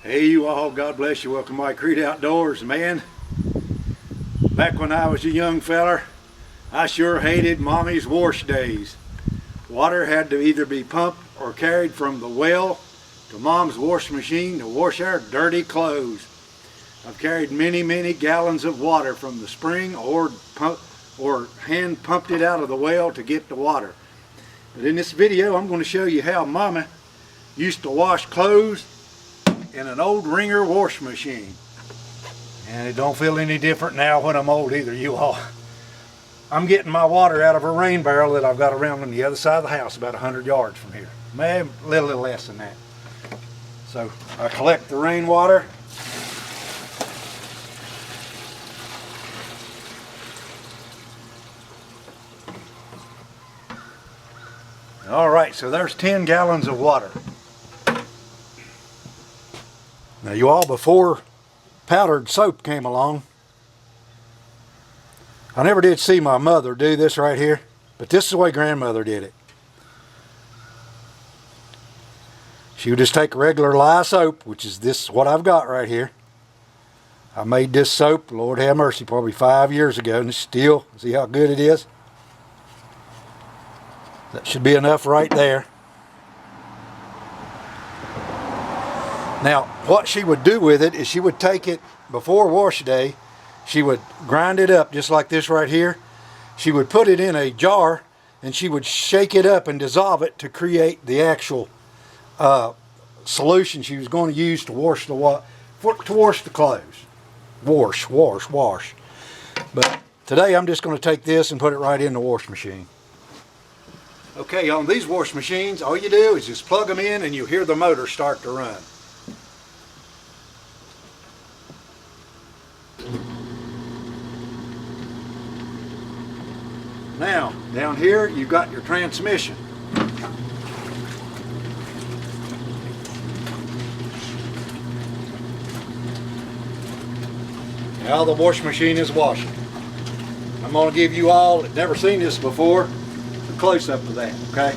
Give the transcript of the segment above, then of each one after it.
Hey you all, God bless you. Welcome to my Creed Outdoors, man. Back when I was a young feller, I sure hated mommy's wash days. Water had to either be pumped or carried from the well to mom's wash machine to wash our dirty clothes. I've carried many gallons of water from the spring or hand pumped it out of the well to get the water. But in this video, I'm going to show you how mama used to wash clothes in an old Ringer wash machine. And it don't feel any different now when I'm old either, you all. I'm getting my water out of a rain barrel that I've got around on the other side of the house, about 100 yards from here. Maybe a little less than that. So I collect the rainwater. All right, so there's 10 gallons of water. Now you all, before powdered soap came along, I never did see my mother do this right here, but this is the way grandmother did it. She would just take regular lye soap, which is this what I've got right here. I made this soap, Lord have mercy, probably 5 years ago, and still, see how good it is? That should be enough right there. Now, what she would do with it is she would take it before wash day, she would grind it up just like this right here. She would put it in a jar and she would shake it up and dissolve it to create the actual solution she was going to use to wash the clothes. Wash. But today I'm just going to take this and put it right in the wash machine. Okay, on these wash machines, all you do is just plug them in and you hear the motor start to run. Now, down here you've got your transmission. Now the wash machine is washing. I'm going to give you all that never seen this before a close-up of that, okay?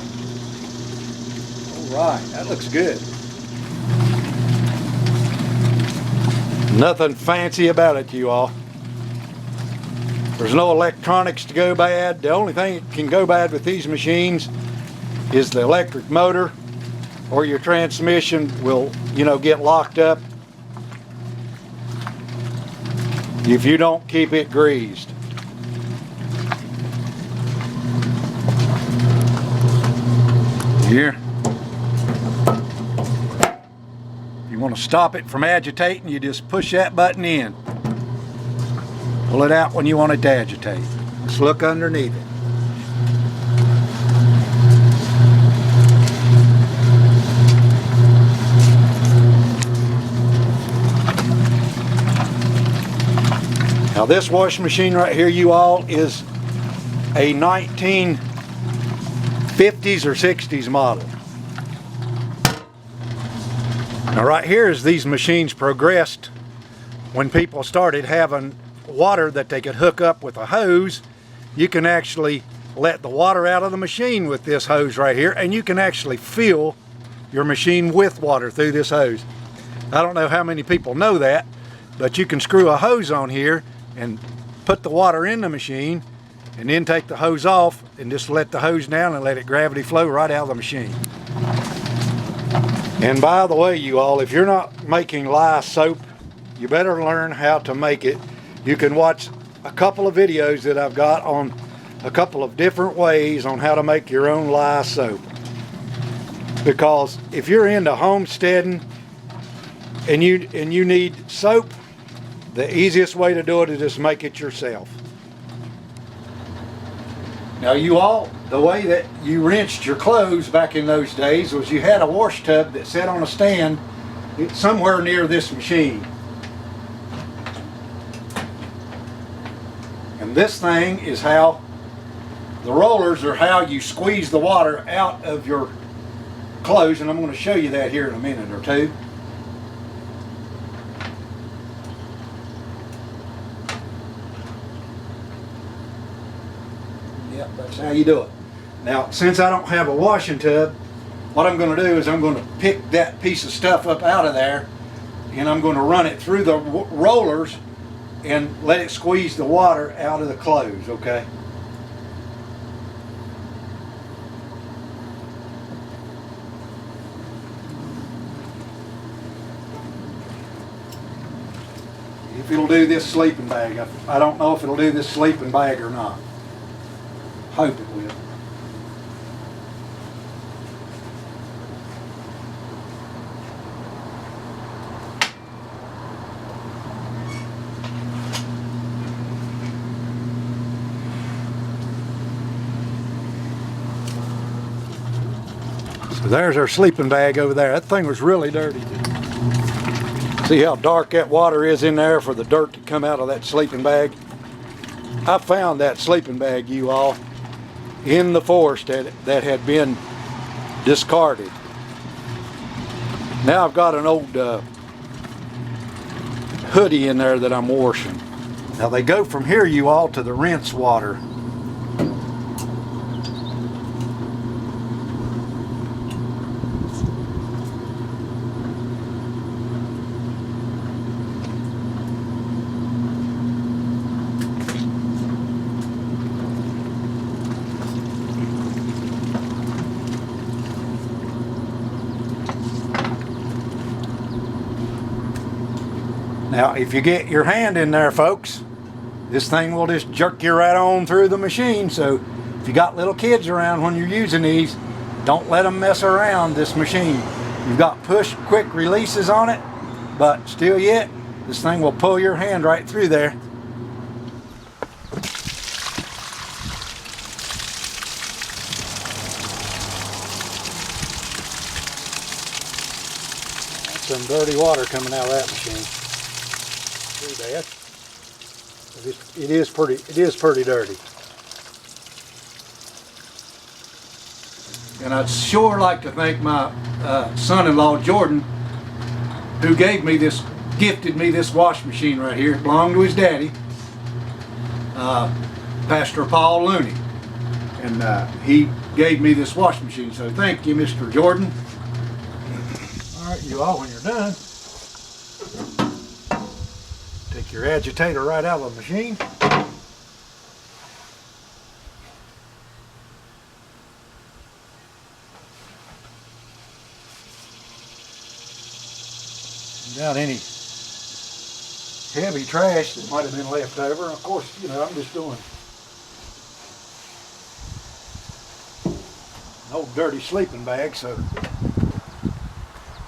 All right, that looks good. Nothing fancy about it, you all. There's no electronics to go bad. The only thing that can go bad with these machines is the electric motor, or your transmission will, get locked up if you don't keep it greased. Here. If you want to stop it from agitating, you just push that button in. Pull it out when you want it to agitate. Let's look underneath it. Now this washing machine right here, you all, is a 1950s or 60s model. Now right here, as these machines progressed, when people started having water that they could hook up with a hose, you can actually let the water out of the machine with this hose right here, and you can actually fill your machine with water through this hose. I don't know how many people know that, but you can screw a hose on here and put the water in the machine and then take the hose off and just let the hose down and let it gravity flow right out of the machine. And by the way, you all, if you're not making lye soap, you better learn how to make it. You can watch a couple of videos that I've got on a couple of different ways on how to make your own lye soap. Because if you're into homesteading and you need soap, the easiest way to do it is just make it yourself. Now you all, the way that you rinsed your clothes back in those days was you had a wash tub that sat on a stand somewhere near this machine. And this thing is how, the rollers are how you squeeze the water out of your clothes, and I'm going to show you that here in a minute or two. Yep, that's how you do it. Now, since I don't have a washing tub, what I'm going to do is I'm going to pick that piece of stuff up out of there and I'm going to run it through the rollers and let it squeeze the water out of the clothes, okay? If it'll do this sleeping bag. I don't know if it'll do this sleeping bag or not. Hope it will. So there's our sleeping bag over there. That thing was really dirty. See how dark that water is in there for the dirt to come out of that sleeping bag? I found that sleeping bag, you all, in the forest that had been discarded. Now I've got an old hoodie in there that I'm washing. Now they go from here, you all, to the rinse water. Now, if you get your hand in there, folks, this thing will just jerk you right on through the machine. So if you got little kids around when you're using these, don't let them mess around this machine. You've got push quick releases on it, but still yet, this thing will pull your hand right through there. That's some dirty water coming out of that machine. Too bad. It is pretty dirty. And I'd sure like to thank my son-in-law Jordan, who gifted me this wash machine right here. It belonged to his daddy, Pastor Paul Looney, and he gave me this wash machine. So thank you, Mr. Jordan. All right, you all, when you're done, take your agitator right out of the machine. Without any heavy trash that might have been left over. Of course, you know, I'm just doing an old dirty sleeping bag, so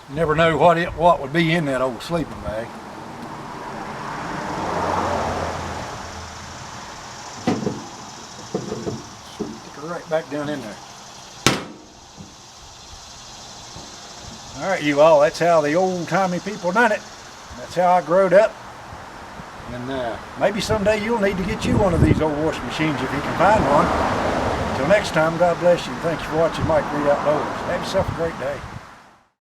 you never know what would be in that old sleeping bag. Stick it right back down in there. All right, you all, that's how the old-timey people done it. That's how I growed up. And maybe someday you'll need to get you one of these old washing machines if you can find one. Until next time, God bless you. Thanks for watching Mike Reed Outdoors. Have yourself a great day.